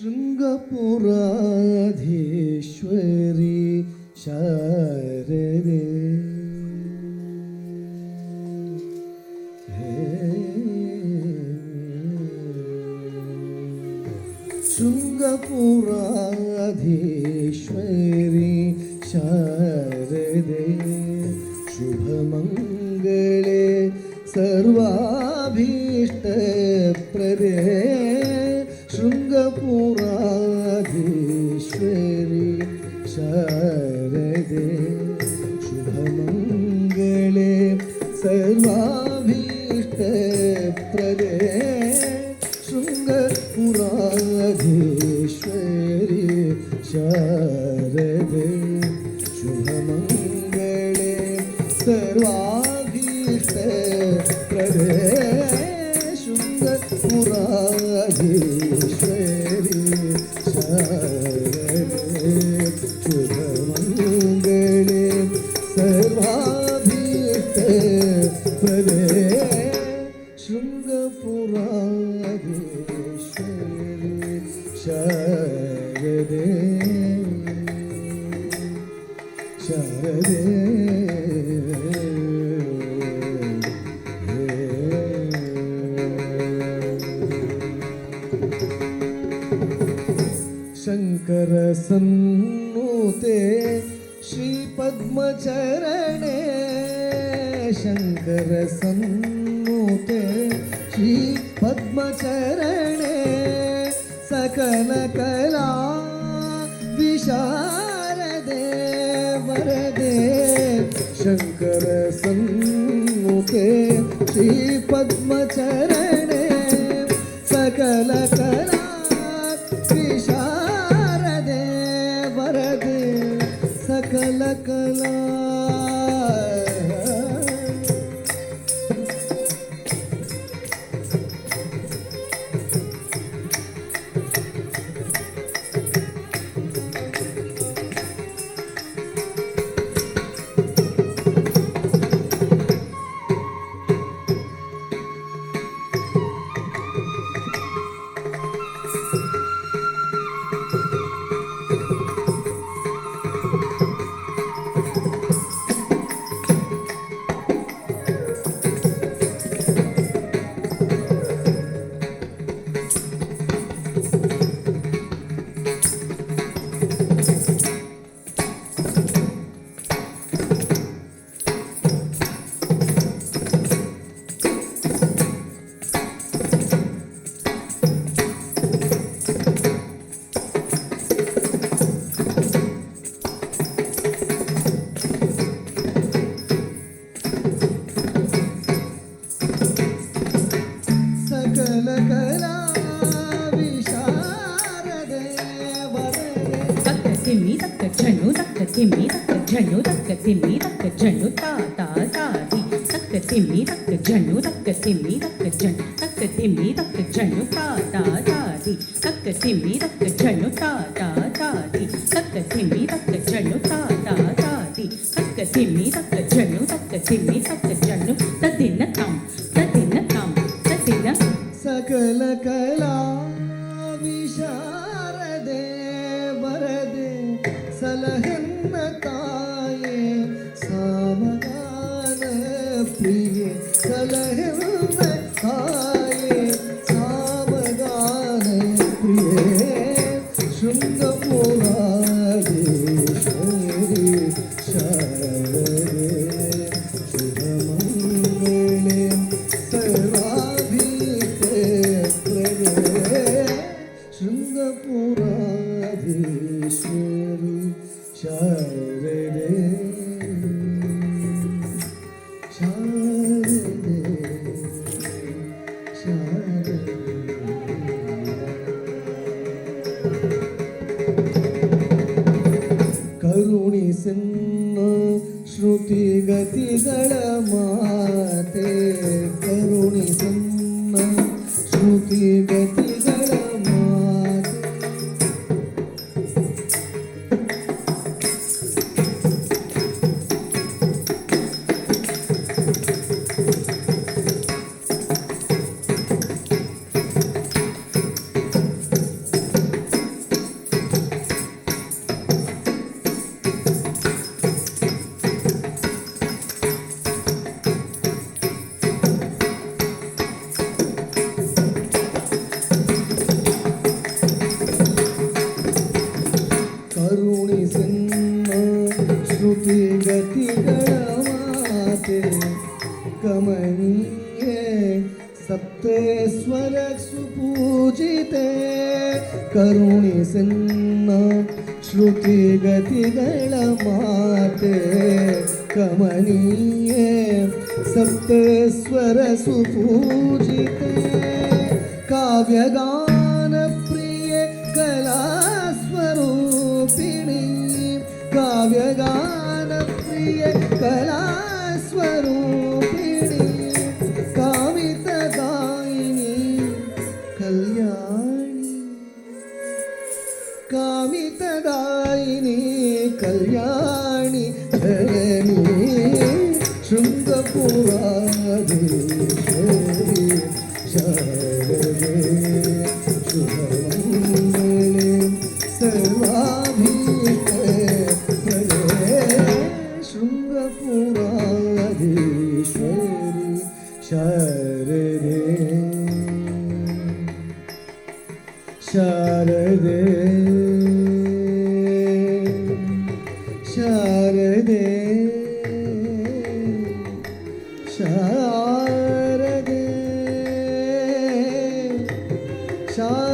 ಶೃಂಗಪುರಾಧೀಶ್ವರಿ ಶಾರದೆ ಶೃಂಗಪುರಾಧೀಶ್ವರಿ ಶಾರದೆ ಶುಭಮಂಗಳೇ ಸರ್ವಾಭೀಷ್ಟಪ್ರದೇ ಶೃಂಗಪುರಾಧೀಶ್ವರಿ ಶಾರದೆ ಶುಭಮಂಗಳೇ ಸರ್ವಾಭೀಷ್ಟಪ್ರದೇ ಶೃಂಗಪುರಾಧೀಶ್ವರಿ ಶಾರದೆ ಶುಭಮಂಗಳೇ ಸರ್ವಾಭೀಷ್ಟಪ್ರದೇ ಶೃಂಗಪುರಾಧೀಶ್ವರಿ ಶಾರದೆ ಶುಭಮಂಗಳೇ ಸರ್ವಾಭೀಷ್ಟಪ್ರದೇ ಶೃಂಗಪುರಾಧೀಶ್ವರಿ ಶಾರದೆ ಶಾರದೆ ಶಂಕರ ಸನ್ನುತೆ ಶ್ರೀ ಪದ್ಮಚರಣೆ ಶಂಕರ ಸನ್ನುತೆ ಶ್ರೀ ಪದ್ಮಚರಣೆ ಸಕಲ ಕಲಾ ವಿಶಾರದೆ ವರದೆ ಶಂಕರ ಸನ್ನುತೆ ಶ್ರೀ ಪದ್ಮಚರಣೆ ಸಕಲ ಕಲಾ ವಿಶಾರದೆ ವರದೆ ಸಕಲ ಕಲಾ ತಿಮ್ಮಿ ತಕ್ಕ ಜಣ್ಣು ತಕ್ಕ ತಿಮ್ಮಿ ತಕ್ಕ ಜಣ್ಣು ತಾ ದಿ ತಕ್ಕ ತಿಮ್ಮಿ ತಕ್ಕ ಜಣ್ಣು ತಕ್ಕ ತಿಮ್ಮಿ ತಕ್ಕ ಜಣ್ಣು ತಕ್ಕ ತಿಮ್ಮಿ ತಕ್ಕ ಜಣ್ಣು ತಾ ದಿ ತಕ್ಕ ತಿಮ್ಮಿ ತಕ್ಕ ಜಣ್ಣು ತಾ ದಿ ತಕ್ಕ ತಿಮ್ಮಿ ತಕ್ಕ ಜಣ್ಣು ತಾ ದಿ ತಕ್ಕ ತಿಮ್ಮಿ ತಕ್ಕ ಜಣ್ಣು ತಕ್ಕ ತಿಮ್ಮಿ ತಕ್ಕ ಜಣ್ಣು ತದ್ದಿನ ತಾಂ ತದ್ದಿನ ಸಕಲ ಕಲಾ ವಿಶಾರದೆ ವರದೆ ಸಲಹನ್ನ ತಾಯೇ ಸಾಮಗಾನ ಪ್ರಿಯೆ ಸಲಹನ್ನ ತಾಯೇ ಸಾಮಗಾನ ಪ್ರಿಯೆ ಶೃಂಗಪುರಾಧೀಶ್ವರಿ ಶಾರದೆ ಶುಭಮಂಗಳೇ ಸರ್ವಾಭೀಷ್ಟಪ್ರದೇ ಶೃಂಗಪುರಾಧೀಶ್ವರಿ ಶಾರದೆ ಶಾರದೆ ಶಾರದೆ ಕರುಣಿಸನ್ನ ಶ್ರುತಿಗತಿಗಳ ಮಾತೆ ಕರುಣಿಸನ್ನ ಸಪ್ತೇಶ್ವರ ಸುಪೂಜಿತೆ ಕರುಣಿಸನ್ನ ಶ್ರುತಿಗತಿಗಳ ಮಾತೆ ಕಮನೀಯೇ ಸಪ್ತೇಶ್ವರ ಸುಪೂಜಿತೆ ಕಾವ್ಯಗಾನ ಪ್ರಿಯ ಕಲಾ ಸ್ವರೂಪಿಣಿ ಕಾವ್ಯಗಾನ ಪ್ರಿಯ ಕಲಾ ಸ್ವರೂಪಿಣಿ ಕಾಮಿತದಾಯಿನಿ ಕಲ್ಯಾಣಿ ಕಾಮಿತದಾಯಿನಿ ಕಲ್ಯಾಣಿ ಧರಣಿ ಶೃಂಗಪುರಾಧೀಶ್ವರಿ ಶಾರದೆ ಶುಭಮಂಗಳೆ ಸರ್ವಾಭೀಷ್ಟೇ ಶೃಂಗಪುರಾಧೀಶ್ವರಿ ಶಾರದೆ ಶಾರದೆ ಶಾರದೆ ಶಾರದೆ ಶಾರದೆ